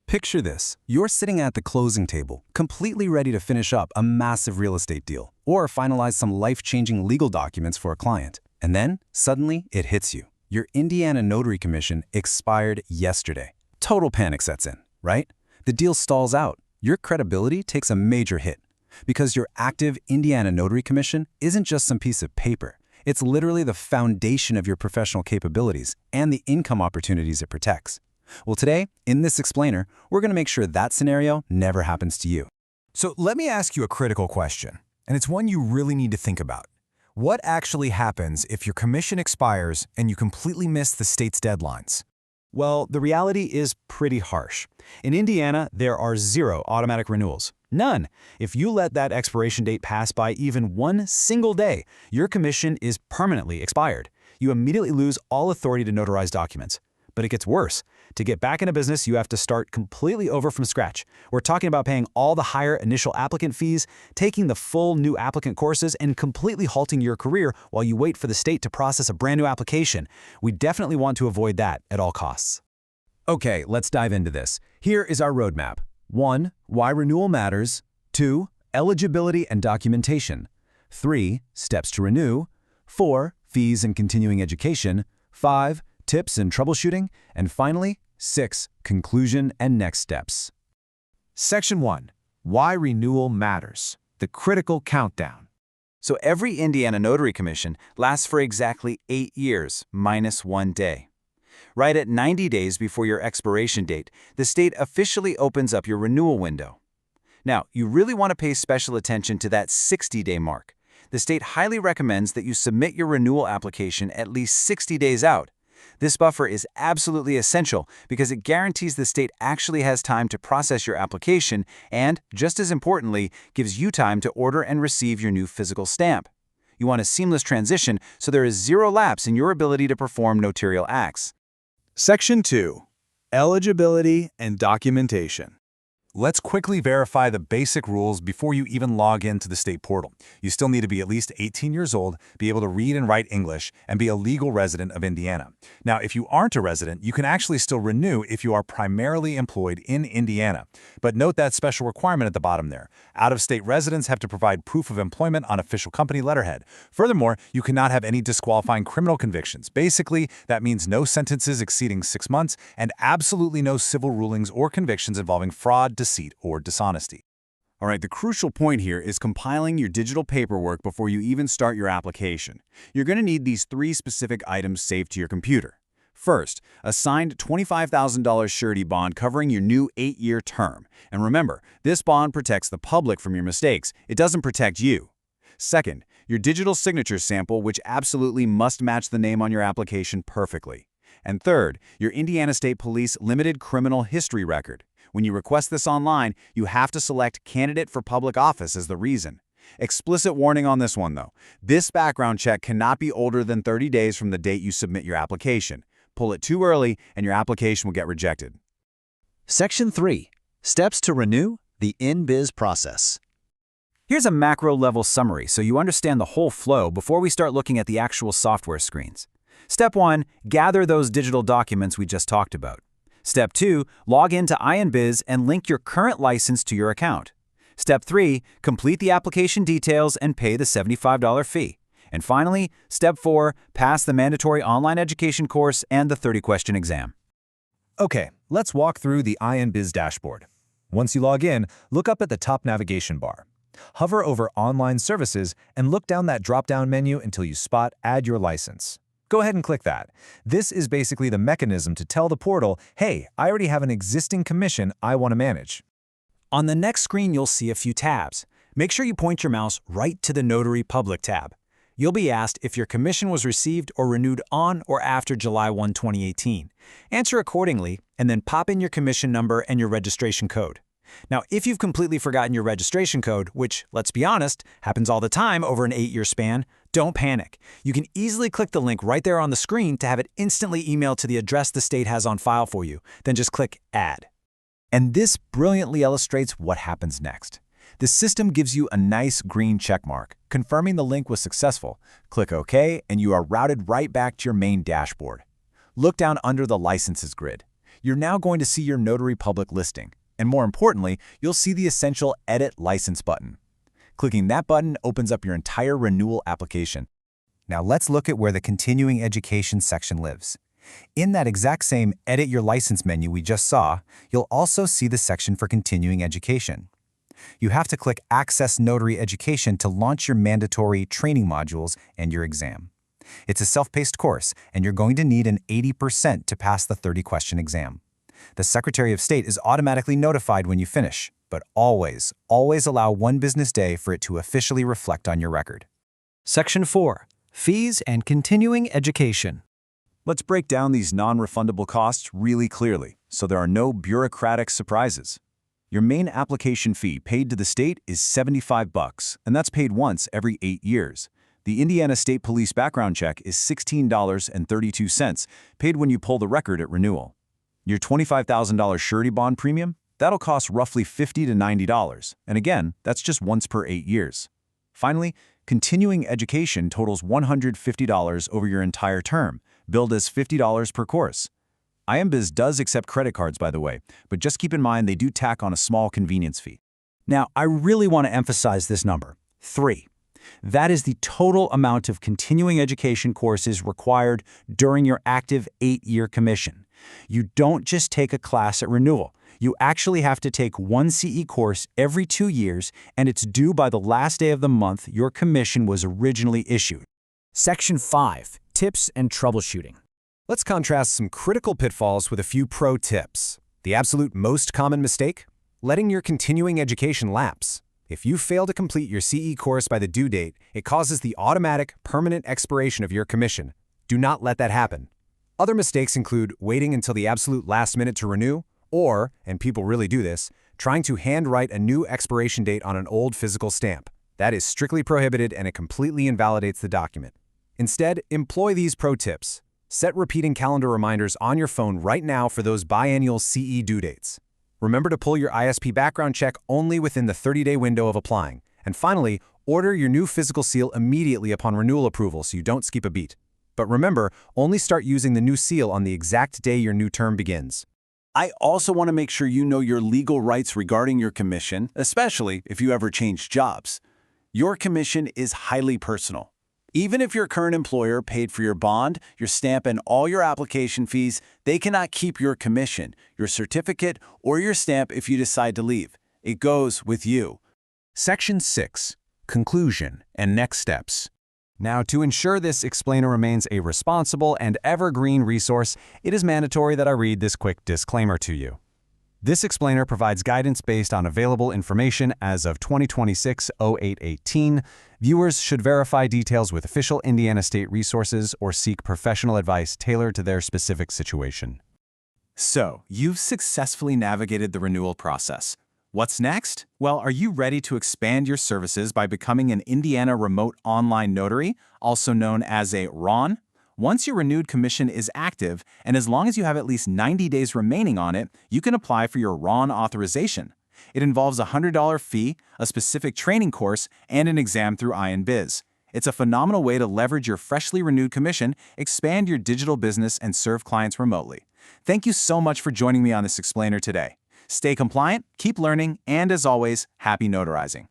Picture this. You're sitting at the closing table, completely ready to finish up a massive real estate deal or finalize some life-changing legal documents for a client. And then, suddenly, it hits you. Your Indiana Notary commission expired yesterday. Total panic sets in, right? The deal stalls out. Your credibility takes a major hit because your active Indiana Notary commission isn't just some piece of paper. It's literally the foundation of your professional capabilities and the income opportunities it protects. Well, today, in this explainer, we're going to make sure that scenario never happens to you. So let me ask you a critical question, and it's one you really need to think about. What actually happens if your commission expires and you completely miss the state's deadlines? Well, the reality is pretty harsh. In Indiana, there are 0 automatic renewals. None. If you let that expiration date pass by even one single day, your commission is permanently expired. You immediately lose all authority to notarize documents. But it gets worse. To get back into business, you have to start completely over from scratch. We're talking about paying all the higher initial applicant fees, taking the full new applicant courses, and completely halting your career while you wait for the state to process a brand new application. We definitely want to avoid that at all costs. Okay, let's dive into this. Here is our roadmap. 1. Why renewal matters. 2. Eligibility and documentation. 3. Steps to renew. 4. Fees and continuing education. 5. Tips and troubleshooting. And finally, 6. Conclusion and next steps. Section 1. Why renewal matters. The critical countdown. So every Indiana Notary commission lasts for exactly 8 years, minus 1 day. Right at 90 days before your expiration date, the state officially opens up your renewal window. Now, you really want to pay special attention to that 60-day mark. The state highly recommends that you submit your renewal application at least 60 days out. This buffer is absolutely essential because it guarantees the state actually has time to process your application and, just as importantly, gives you time to order and receive your new physical stamp. You want a seamless transition so there is 0 lapse in your ability to perform notarial acts. Section 2. Eligibility and documentation. Let's quickly verify the basic rules before you even log into the state portal. You still need to be at least 18 years old, be able to read and write English, and be a legal resident of Indiana. Now, if you aren't a resident, you can actually still renew if you are primarily employed in Indiana. But note that special requirement at the bottom there. Out-of-state residents have to provide proof of employment on official company letterhead. Furthermore, you cannot have any disqualifying criminal convictions. Basically, that means no sentences exceeding 6 months and absolutely no civil rulings or convictions involving fraud, deceit, or dishonesty. All right, the crucial point here is compiling your digital paperwork before you even start your application. You're going to need these 3 specific items saved to your computer. First, a signed $25,000 surety bond covering your new 8-year term. And remember, this bond protects the public from your mistakes. It doesn't protect you. Second, your digital signature sample, which absolutely must match the name on your application perfectly. And third, your Indiana State Police limited criminal history record. When you request this online, you have to select candidate for public office as the reason. Explicit warning on this one, though. This background check cannot be older than 30 days from the date you submit your application. Pull it too early, and your application will get rejected. Section 3. Steps to renew the in-biz process. Here's a macro-level summary so you understand the whole flow before we start looking at the actual software screens. Step 1. Gather those digital documents we just talked about. Step 2. Log into iInBiz and link your current license to your account. Step 3. Complete the application details and pay the $75 fee. And finally, Step 4. Pass the mandatory online education course and the 30-question exam. Okay, let's walk through the iInBiz dashboard. Once you log in, look up at the top navigation bar. Hover over Online Services and look down that drop-down menu until you spot Add Your License. Go ahead and click that. This is basically the mechanism to tell the portal, hey, I already have an existing commission I want to manage. On the next screen, you'll see a few tabs. Make sure you point your mouse right to the Notary Public tab. You'll be asked if your commission was received or renewed on or after July 1, 2018. Answer accordingly, and then pop in your commission number and your registration code. Now, if you've completely forgotten your registration code, which, let's be honest, happens all the time over an 8-year span, don't panic. You can easily click the link right there on the screen to have it instantly emailed to the address the state has on file for you. Then just click Add. And this brilliantly illustrates what happens next. The system gives you a nice green check mark, confirming the link was successful. Click OK, and you are routed right back to your main dashboard. Look down under the Licenses grid. You're now going to see your notary public listing. And more importantly, you'll see the essential Edit License button. Clicking that button opens up your entire renewal application. Now let's look at where the continuing education section lives. In that exact same Edit Your License menu we just saw, you'll also see the section for continuing education. You have to click Access Notary Education to launch your mandatory training modules and your exam. It's a self-paced course, and you're going to need an 80% to pass the 30-question exam. The Secretary of State is automatically notified when you finish, but always allow one business day for it to officially reflect on your record. Section 4. Fees and Continuing Education. Let's break down these non-refundable costs really clearly, so there are no bureaucratic surprises. Your main application fee paid to the state is $75, and that's paid once every 8 years. The Indiana State Police background check is $16.32, paid when you pull the record at renewal. Your $25,000 surety bond premium? That'll cost roughly $50 to $90, and again, that's just once per 8 years. Finally, continuing education totals $150 over your entire term, billed as $50 per course. IMBiz does accept credit cards, by the way, but just keep in mind they do tack on a small convenience fee. Now, I really want to emphasize this number, 3. That is the total amount of continuing education courses required during your active 8-year commission. You don't just take a class at renewal. You actually have to take one CE course every 2 years, and it's due by the last day of the month your commission was originally issued. Section 5. Tips and Troubleshooting. Let's contrast some critical pitfalls with a few pro tips. The absolute most common mistake? Letting your continuing education lapse. If you fail to complete your CE course by the due date, it causes the automatic, permanent expiration of your commission. Do not let that happen. Other mistakes include waiting until the absolute last minute to renew, or, and people really do this, trying to handwrite a new expiration date on an old physical stamp. That is strictly prohibited and it completely invalidates the document. Instead, employ these pro tips. Set repeating calendar reminders on your phone right now for those biannual CE due dates. Remember to pull your ISP background check only within the 30-day window of applying. And finally, order your new physical seal immediately upon renewal approval so you don't skip a beat. But remember, only start using the new seal on the exact day your new term begins. I also want to make sure you know your legal rights regarding your commission, especially if you ever change jobs. Your commission is highly personal. Even if your current employer paid for your bond, your stamp, and all your application fees, they cannot keep your commission, your certificate, or your stamp if you decide to leave. It goes with you. Section 6. Conclusion and Next Steps. Now, to ensure this explainer remains a responsible and evergreen resource, it is mandatory that I read this quick disclaimer to you. This explainer provides guidance based on available information as of 2026-08-18. Viewers should verify details with official Indiana State resources or seek professional advice tailored to their specific situation. So, you've successfully navigated the renewal process. What's next? Well, are you ready to expand your services by becoming an Indiana Remote Online Notary, also known as a RON? Once your renewed commission is active, and as long as you have at least 90 days remaining on it, you can apply for your RON authorization. It involves a $100 fee, a specific training course, and an exam through IMBiz. It's a phenomenal way to leverage your freshly renewed commission, expand your digital business, and serve clients remotely. Thank you so much for joining me on this explainer today. Stay compliant, keep learning, and as always, happy notarizing.